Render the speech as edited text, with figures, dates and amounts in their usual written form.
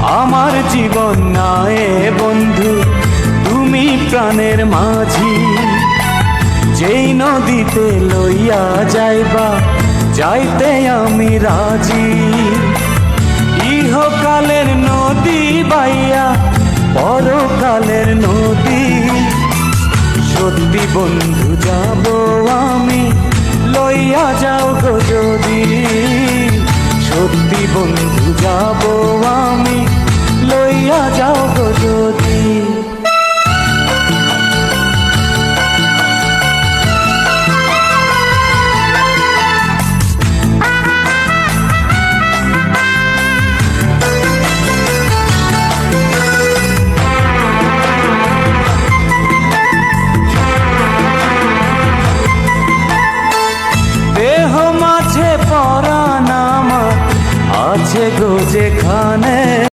আমার জীবন নায়ে বন্ধু তুমি প্রাণের মাঝি, যেই নদীতে লইয়া যাইবা যাইতে আমি রাজি। ইহকালের নদী বাইয়া পরকালের নদী, সত্যি বন্ধু যাব আমি লইয়া যাও গো যদি, সত্যি বন্ধু যাব আমি